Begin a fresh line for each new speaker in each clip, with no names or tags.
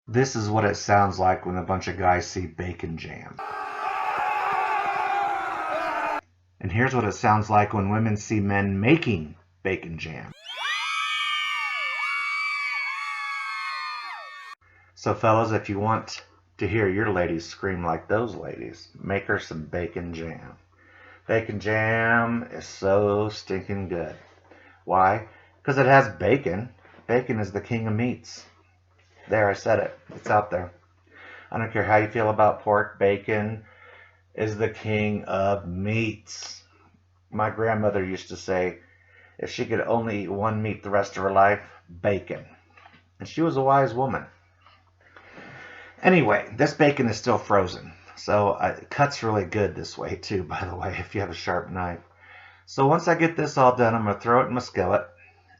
This is what it sounds like when a bunch of guys see bacon jam. And here's what it sounds like when women see men making bacon jam. So fellas, if you want to hear your ladies scream like those ladies, make her some bacon jam. Bacon jam is so stinking good. Why? Because it has bacon. Bacon is the king of meats. There, I said it. It's out there. I don't care how you feel about pork. Bacon is the king of meats. My grandmother used to say if she could only eat one meat the rest of her life, bacon. And she was a wise woman. Anyway, this bacon is still frozen. So it cuts really good this way too, by the way, if you have a sharp knife. So once I get this all done, I'm going to throw it in my skillet.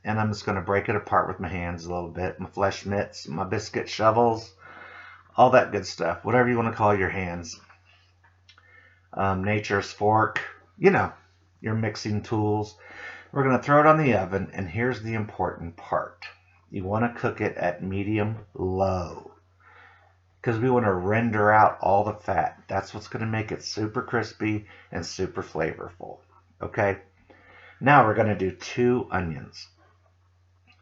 And I'm just going to break it apart with my hands a little bit. My flesh mitts, my biscuit shovels, all that good stuff. Whatever you want to call your hands. Nature's fork, you know, your mixing tools. We're going to throw it on the oven. And here's the important part. You want to cook it at medium low. Because we want to render out all the fat. That's what's going to make it super crispy and super flavorful. Okay? Now we're going to do 2 onions.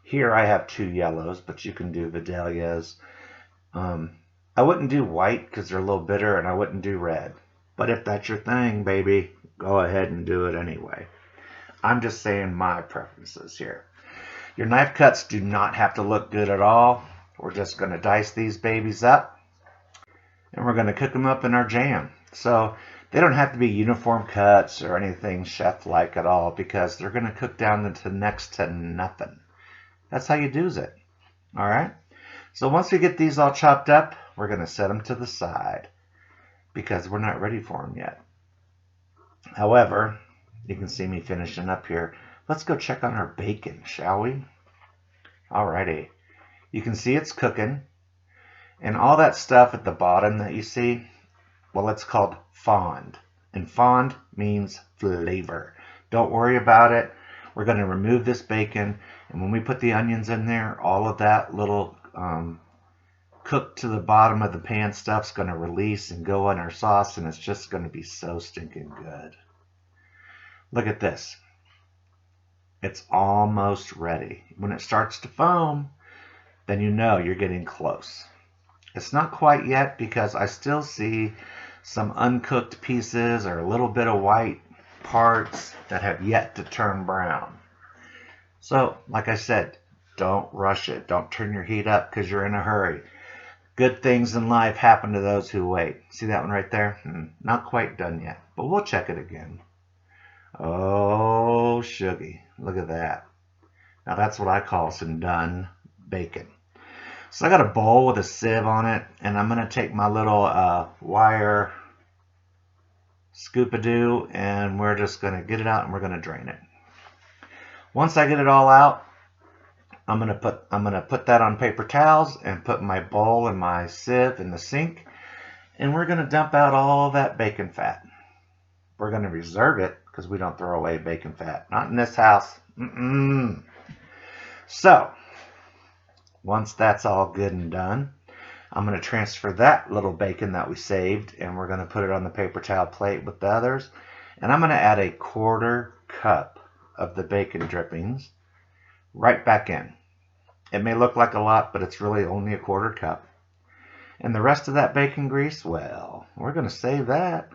Here I have 2 yellows, but you can do Vidalias. I wouldn't do white because they're a little bitter, and I wouldn't do red. But if that's your thing, baby, go ahead and do it anyway. I'm just saying my preferences here. Your knife cuts do not have to look good at all. We're just going to dice these babies up, and we're going to cook them up in our jam. So they don't have to be uniform cuts or anything chef-like at all because they're going to cook down to next to nothing. That's how you do it. All right. So once we get these all chopped up, we're going to set them to the side because we're not ready for them yet. However, you can see me finishing up here. Let's go check on our bacon, shall we? Alrighty. You can see it's cooking. And all that stuff at the bottom that you see, well, it's called fond. And fond means flavor. Don't worry about it. We're going to remove this bacon, and when we put the onions in there, all of that little cooked to the bottom of the pan stuff's going to release and go in our sauce, and it's just going to be so stinking good. Look at this. It's almost ready. When it starts to foam, then you know you're getting close. It's not quite yet because I still see some uncooked pieces or a little bit of white parts that have yet to turn brown. So, like I said, don't rush it. Don't turn your heat up because you're in a hurry. Good things in life happen to those who wait. See that one right there? Not quite done yet, but we'll check it again. Oh, sugary. Look at that. Now that's what I call some done bacon. So I got a bowl with a sieve on it, and I'm going to take my little wire scoop-a-doo, and we're just going to get it out and we're going to drain it. Once I get it all out, I'm going to put that on paper towels and put my bowl and my sieve in the sink, and we're going to dump out all that bacon fat. We're going to reserve it because we don't throw away bacon fat. Not in this house. So, once that's all good and done, I'm going to transfer that little bacon that we saved, and we're going to put it on the paper towel plate with the others. And I'm going to add a 1/4 cup of the bacon drippings right back in. It may look like a lot, but it's really only a 1/4 cup. And the rest of that bacon grease, well, we're going to save that.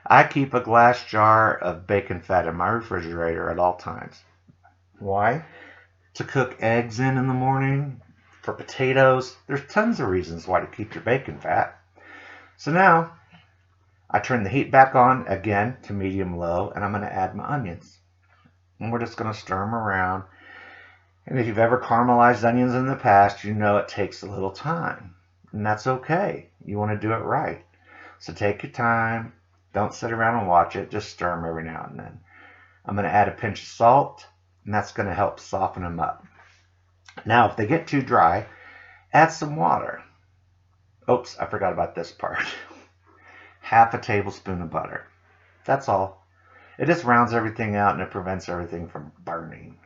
I keep a glass jar of bacon fat in my refrigerator at all times. Why? To cook eggs in the morning, for potatoes. There's tons of reasons why to keep your bacon fat. So now, I turn the heat back on again to medium-low, and I'm going to add my onions. And we're just going to stir them around. And if you've ever caramelized onions in the past, you know it takes a little time. And that's okay. You want to do it right. So take your time. Don't sit around and watch it. Just stir them every now and then. I'm going to add a pinch of salt, and that's going to help soften them up. Now, if they get too dry, add some water. Oops, I forgot about this part. 1/2 tablespoon of butter. That's all. It just rounds everything out and it prevents everything from burning.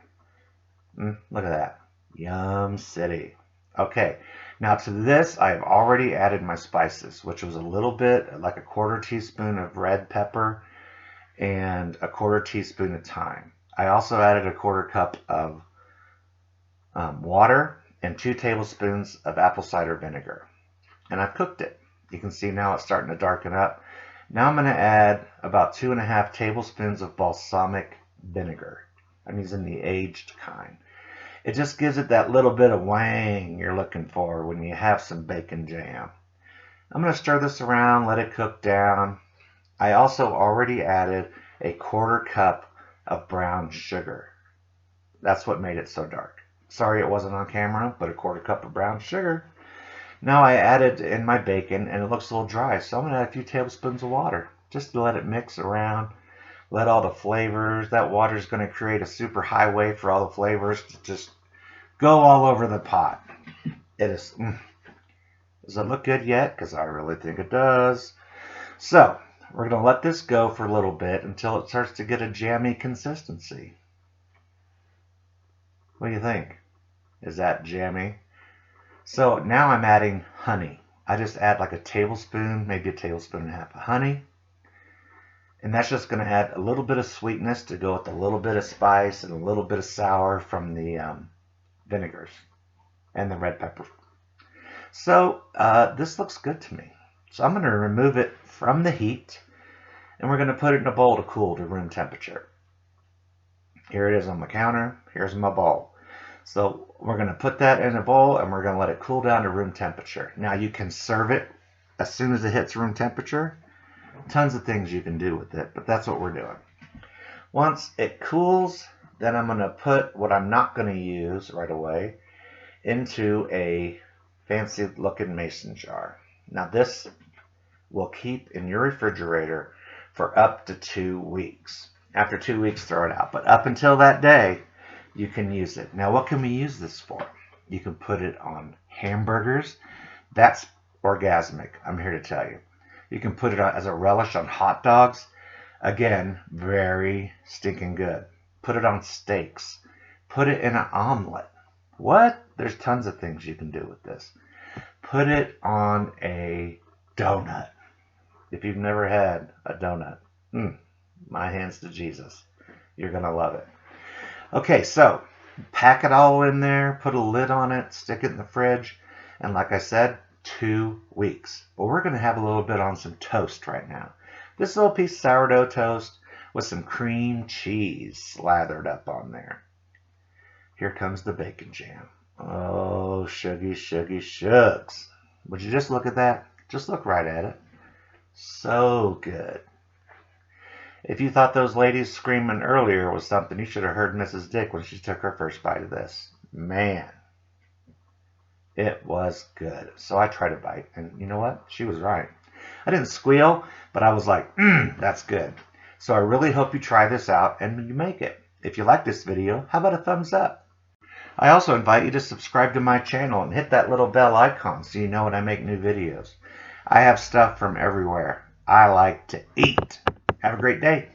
Look at that. Yum city. Okay, Now to this, I have already added my spices, which was a little bit, like a quarter teaspoon of red pepper and a quarter teaspoon of thyme. I also added a quarter cup of water and 2 tablespoons of apple cider vinegar. And I've cooked it. You can see now it's starting to darken up. Now I'm going to add about 2.5 tablespoons of balsamic vinegar. I'm using the aged kind. It just gives it that little bit of wang you're looking for when you have some bacon jam. I'm going to stir this around, let it cook down. I also already added a quarter cup of brown sugar. That's what made it so dark. Sorry it wasn't on camera, but a quarter cup of brown sugar. Now I added in my bacon, and it looks a little dry, so I'm going to add a few tablespoons of water just to let it mix around, let all the flavors. That water is going to create a super highway for all the flavors to just go all over the pot. It is. Does it look good yet? Because I really think it does. So we're going to let this go for a little bit until it starts to get a jammy consistency. What do you think? Is that jammy? So now I'm adding honey. I just add like a tablespoon, maybe a tablespoon and a half of honey. And that's just going to add a little bit of sweetness to go with a little bit of spice and a little bit of sour from the vinegars and the red pepper. So this looks good to me. So I'm going to remove it from the heat, and we're going to put it in a bowl to cool to room temperature. Here it is on my counter. Here's my bowl. So we're going to put that in a bowl, and we're going to let it cool down to room temperature. Now you can serve it as soon as it hits room temperature. Tons of things you can do with it, but that's what we're doing. Once it cools, then I'm going to put what I'm not going to use right away into a fancy looking mason jar. Now this will keep in your refrigerator for up to 2 weeks. After 2 weeks, throw it out. But up until that day, you can use it. Now, what can we use this for? You can put it on hamburgers. That's orgasmic, I'm here to tell you. You can put it on as a relish on hot dogs. Again, very stinking good. Put it on steaks. Put it in an omelet. What? There's tons of things you can do with this. Put it on a donut. If you've never had a donut, my hands to Jesus. You're going to love it. Okay, so pack it all in there, put a lid on it, stick it in the fridge, and like I said, 2 weeks. But we're going to have a little bit on some toast right now. This little piece of sourdough toast with some cream cheese slathered up on there. Here comes the bacon jam. Oh, shuggy, shuggy, shucks. Would you just look at that? Just look right at it. So good. If you thought those ladies screaming earlier was something, you should have heard Mrs. Dick when she took her first bite of this. Man, it was good. So I tried a bite, and you know what? She was right. I didn't squeal, but I was like, that's good. So I really hope you try this out and you make it. If you like this video, how about a thumbs up? I also invite you to subscribe to my channel and hit that little bell icon so you know when I make new videos. I have stuff from everywhere. I like to eat. Have a great day.